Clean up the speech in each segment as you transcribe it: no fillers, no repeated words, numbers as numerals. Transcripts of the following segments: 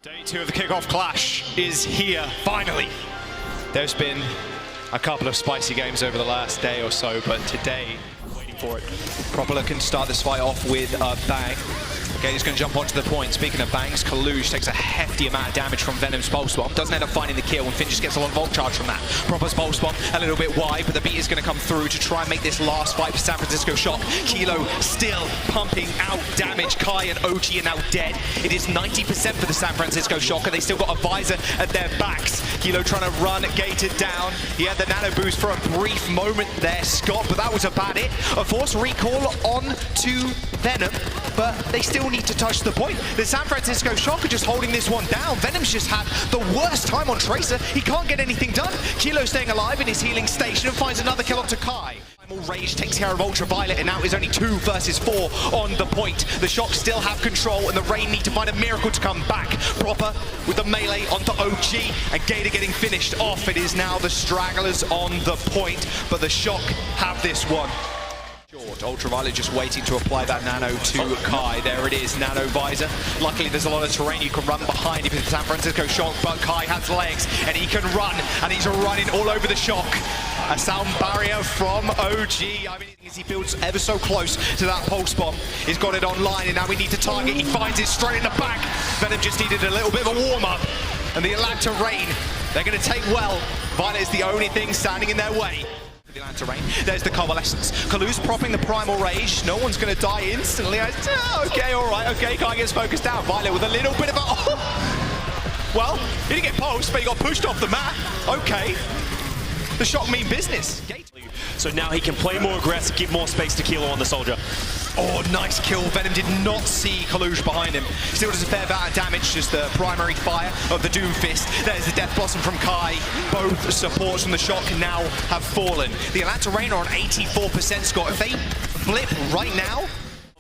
Day 2 of the Kickoff Clash is here, finally. There's been a couple of spicy games over the last day or so, but today, waiting for it. Proper can start this fight off with a bang. Okay, he's going to jump onto the point. Speaking of bangs, Kalush takes a hefty amount of damage from Venom's Pulse Bomb. Doesn't end up finding the kill, and Finn just gets a lot of Volt Charge from that. Proper's Pulse Bomb a little bit wide, but the beat is going to come through to try and make this last fight for San Francisco Shock. Kilo still pumping out damage. Kai and OG are now dead. It is 90% for the San Francisco Shock, and they still got a visor at their backs. Kilo trying to run gated down. He had the nano boost for a brief moment there, Scott, but that was about it. A force recall on to Venom, but they still need to touch the point. The San Francisco Shock are just holding this one down. Venom's just had the worst time on Tracer. He can't get anything done. Kilo staying alive in his healing station and finds another kill onto Kai. Rage takes care of Ultraviolet, and now is only 2 versus 4 on the point. The Shock still have control, and the Rain need to find a miracle to come back. Proper with the melee onto OG, and Gator getting finished off. It is now the Stragglers on the point, but the Shock have this one. Ultraviolet just waiting to apply that nano to Kai. There it is, nano visor. Luckily there's a lot of terrain you can run behind if it's San Francisco Shock, but Kai has legs and he can run, and he's running all over the Shock. A sound barrier from OG. I mean, as he builds ever so close to that pulse bomb, he's got it online, and now we need to target. He finds it straight in the back. Venom just needed a little bit of a warm-up, and the Atlanta Rain, they're going to take well. Violet is the only thing standing in their way. The Atlanta Rain. There's the Coalescence. Kalu's propping the Primal Rage. No one's going to die instantly. Okay, all right. Okay, Kai gets focused down. Violet with a little bit of a... Oh. Well, he didn't get pulsed, but he got pushed off the map. Okay. The Shock mean business. So now he can play more aggressive, give more space to Kilo on the Soldier. Oh, nice kill. Venom did not see Kalush behind him. Still does a fair amount of damage, just the primary fire of the Doom Fist. There's the Death Blossom from Kai. Both supports from the Shock now have fallen. The Atlanta Rain are on 84%, Scott. If they blip right now...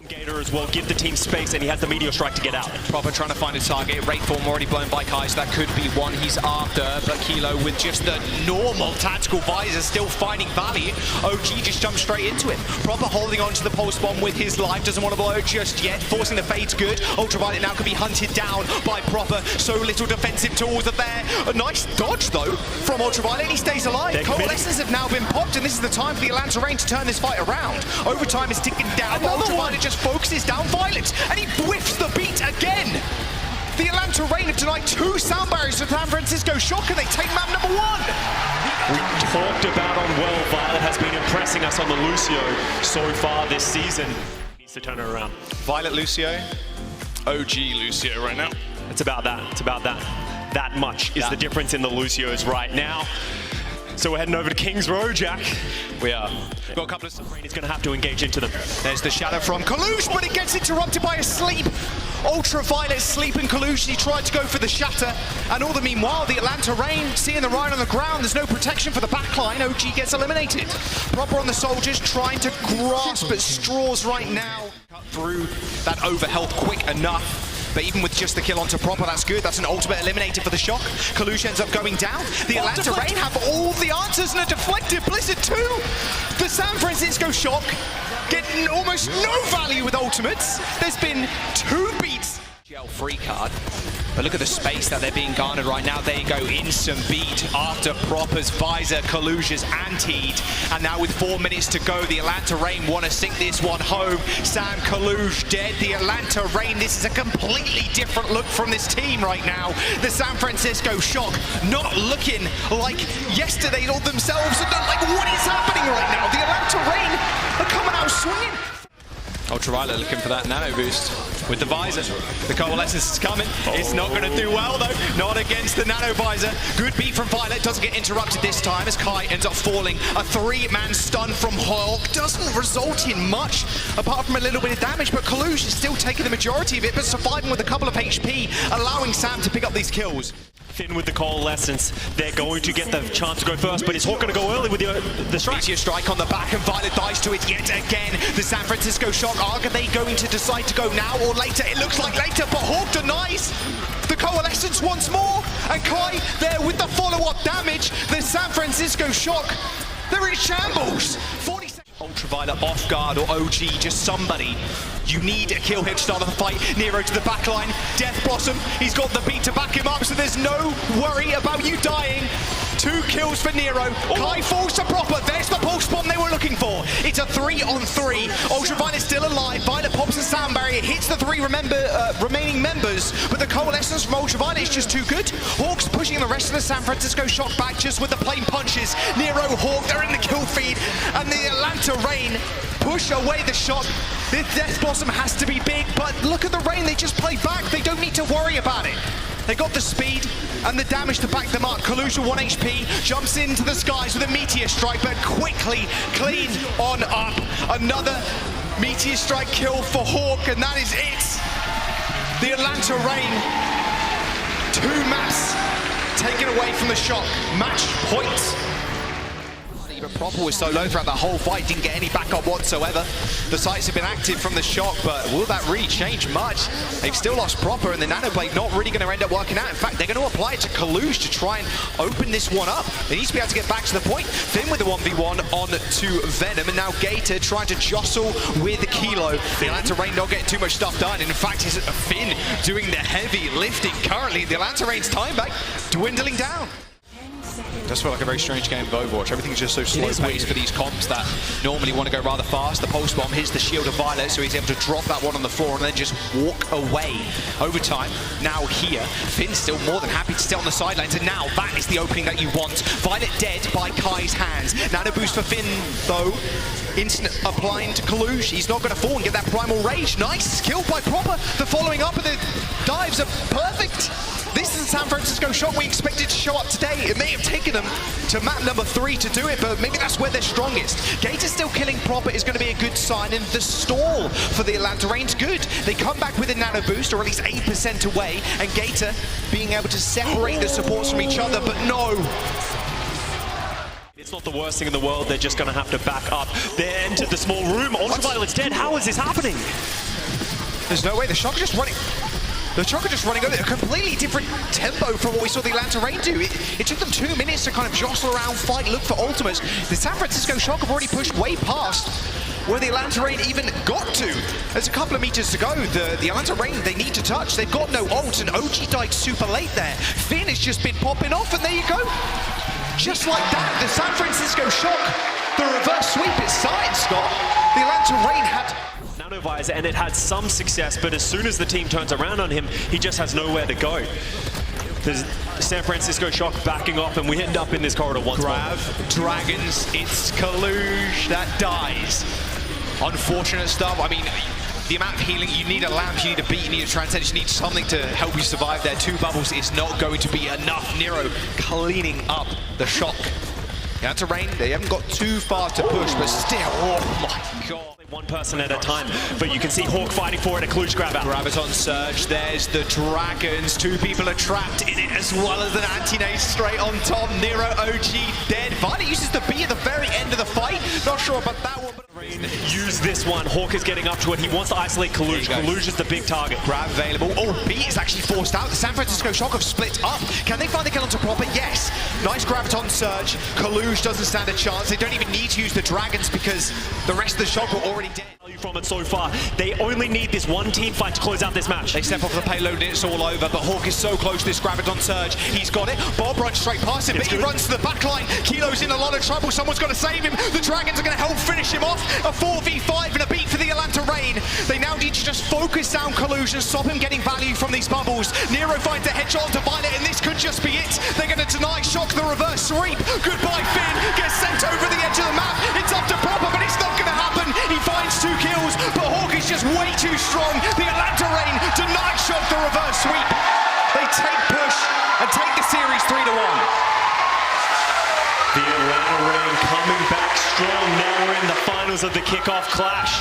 Gator as well, give the team space, and he has the Meteor Strike to get out. Proper trying to find a target. Rateform already blown by Kai, so that could be one he's after. But Kilo with just the normal tactical visor still finding value. OG just jumped straight into it. Proper holding on to the pulse bomb with his life. Doesn't want to blow it just yet. Forcing the fade's good. Ultraviolet now can be hunted down by Proper. So little defensive tools are there. A nice dodge though from Ultraviolet, and he stays alive. Coalescence have now been popped, and this is the time for the Atlanta Rain to turn this fight around. Overtime is ticking down. Ultraviolet just focuses down Violet, and he whiffs the beat again. The Atlanta Rain have denied 2 sound barriers to San Francisco Shock, and they take map number 1. We talked about on well, Violet has been impressing us on the Lucio so far this season. Needs to turn it around. Violet Lucio, OG Lucio right now. It's about that. It's about that. That much is the difference in the Lucios right now. So we're heading over to King's Row, Jack. We are. Got a couple of... Rain is going to have to engage into them. There's the shadow from Kalush, but it gets interrupted by a sleep. Ultraviolet sleeping Kalush. He tried to go for the shatter, and all the meanwhile, the Atlanta Rain seeing the Ryan on the ground. There's no protection for the backline. OG gets eliminated. Proper on the soldiers, trying to grasp at straws right now. Cut through that overhealth quick enough. But even with just the kill onto Proper, that's good. That's an ultimate eliminated for the Shock. Kalush ends up going down. The Atlanta Rain have all the answers, and a deflected Blizzard too. The San Francisco Shock getting almost no value with ultimates. There's been 2 beats. Free card. But look at the space that they're being garnered right now. There you go, instant beat after Proper's visor. Kalush is antied. And now with 4 minutes to go, the Atlanta Rain want to sink this one home. Sam Kalush dead. The Atlanta Rain, this is a completely different look from this team right now. The San Francisco Shock not looking like yesterday or themselves. And like, what is happening right now? The Atlanta Rain are coming out swinging. Ultraviolet looking for that nano boost with the visor. The Coalescence is coming. It's not going to do well though. Not against the nano visor. Good beat from Violet. Doesn't get interrupted this time as Kai ends up falling. A 3-man stun from Hawk doesn't result in much apart from a little bit of damage, but Kalush is still taking the majority of it, but surviving with a couple of HP, allowing Sam to pick up these kills. Finn with the Coalescence, they're going to get the chance to go first, but is Hawk going to go early with the strike? Meteor Strike on the back, and Violet dies to it yet again. The San Francisco Shock, are they going to decide to go now or later? It looks like later, but Hawk denies the Coalescence once more, and Kai there with the follow-up damage. The San Francisco Shock, they're in shambles. 40 seconds. Ultraviolet off guard or OG, just somebody. You need a kill here to start off the fight. Nero to the backline. Death Blossom, he's got the beat to back him up, so there's no worry about you dying. 2 kills for Nero. Kai falls to proper. There's the pulse bomb they were looking for. It's a 3-on-3. Ultraviolet still alive. Violet pops the sound barrier, hits the 3 remaining members, but the coalescence from Ultraviolet is just too good. Hawk's pushing the rest of the San Francisco Shock back just with the plain punches. Nero, Hawk, they're in the kill feed, and the Atlanta Reign push away the Shock. This Death Blossom has to be big, but look at the Reign, they just play back. They don't need to worry about it. They got the speed and the damage to back them up. COLOSSEO 1 HP, jumps into the skies with a Meteor Strike, but quickly clean on up. Another Meteor Strike kill for Hawk, and that is it. The Atlanta Reign, 2 maps taken away from the Shock. Match point. But Proper was so low throughout the whole fight, didn't get any backup whatsoever. The sights have been active from the Shock, but will that really change much? They've still lost Proper, and the Nanoblade not really going to end up working out. In fact, they're going to apply it to COLOSSEO to try and open this one up. They need to be able to get back to the point. Finn with the 1v1 on to Venom, and now Gator trying to jostle with Kilo. The Atlanta Reign not getting too much stuff done. In fact, it's Finn doing the heavy lifting currently. The Atlanta Reign's time back dwindling down. Does feel like a very strange game of Overwatch. Everything's just so slow-paced for these comps that normally want to go rather fast. The Pulse Bomb hits the shield of Violet, so he's able to drop that one on the floor and then just walk away. Overtime, now here. Finn's still more than happy to stay on the sidelines, and now that is the opening that you want. Violet dead by Kai's hands. Nano boost for Finn, though. Instant applying to COLOSSEO. He's not going to fall and get that Primal Rage. Nice kill by Proper. The following up of the dives are perfect. This is the San Francisco Shock we expected to show up today. It may have taken them to map number 3 to do it, but maybe that's where they're strongest. Gator still killing Proper is going to be a good sign, and the stall for the Atlanta Reign's good. They come back with a nano boost, or at least 8% away, and Gator being able to separate the supports from each other, but no. It's not the worst thing in the world. They're just going to have to back up. They entered the small room. Ultraviolet's dead. How is this happening? There's no way. The Shock are just running. The Shock are just running over a completely different tempo from what we saw the Atlanta Reign do. It took them 2 minutes to kind of jostle around, fight, look for ultimates. The San Francisco Shock have already pushed way past where the Atlanta Reign even got to. There's a couple of meters to go. The Atlanta Reign, they need to touch. They've got no ult, and OG died super late there. Finn has just been popping off, and there you go. Just like that, the San Francisco Shock, the reverse sweep is started, Scott. The Atlanta Reign had Nanovisor, and it had some success, but as soon as the team turns around on him, he just has nowhere to go. There's San Francisco Shock backing up, and we end up in this corridor once more. Dragons, it's COLOSSEO that dies. Unfortunate stuff. I mean, the amount of healing, you need a lamp, you need a beat, you need a transcendence, you need something to help you survive there. 2 bubbles is not going to be enough. Nero cleaning up the Shock. Atlanta Reign, they haven't got too far to push, but still, oh my god. 1 person at a time, but you can see Hawk fighting for it, a Clutch grab out. Graviton Surge, there's the Dragons. 2 people are trapped in it, as well as an anti-nade straight on top. Nero OG dead. Violet uses the B at the very end of the fight. Not sure about that one, but use this one. Hawk is getting up to it. He wants to isolate COLOSSEO. COLOSSEO is the big target. Grab available. Oh, B is actually forced out. The San Francisco Shock have split up. Can they find the kill onto Proper? Yes. Nice Graviton Surge. COLOSSEO doesn't stand a chance. They don't even need to use the Dragons because the rest of the Shock were already dead. From it so far, they only need this one team fight to close out this match. They step off the payload and it's all over, but Hawk is so close to this Graviton Surge. He's got it. Bob runs straight past him, but he runs to the back line. Kilo's in a lot of trouble. Someone's got to save him. The Dragons are going to help finish him off. A 4v5 and a beat for the Atlanta Reign. They now need to just focus down COLOSSEO and stop him getting value from these bubbles. Nero finds a headshot to Violet, and this could just be it. They're going to deny Shock the reverse sweep. Goodbye, Finn. Gets sent over the edge of the map. It's up to Proper, but it's not going to happen. He finds 2 kills, but Hawk is just way too strong. The Atlanta Reign denied Shock the reverse sweep. They take push and take the series 3-1. The Atlanta Reign coming back strong. Now we're in the finals of the Kickoff Clash.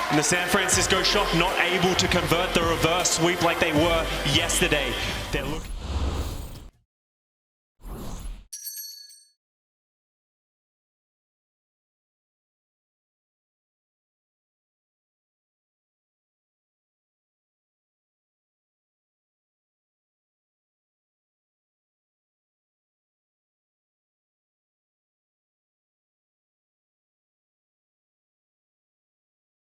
And the San Francisco Shock not able to convert the reverse sweep like they were yesterday. They're looking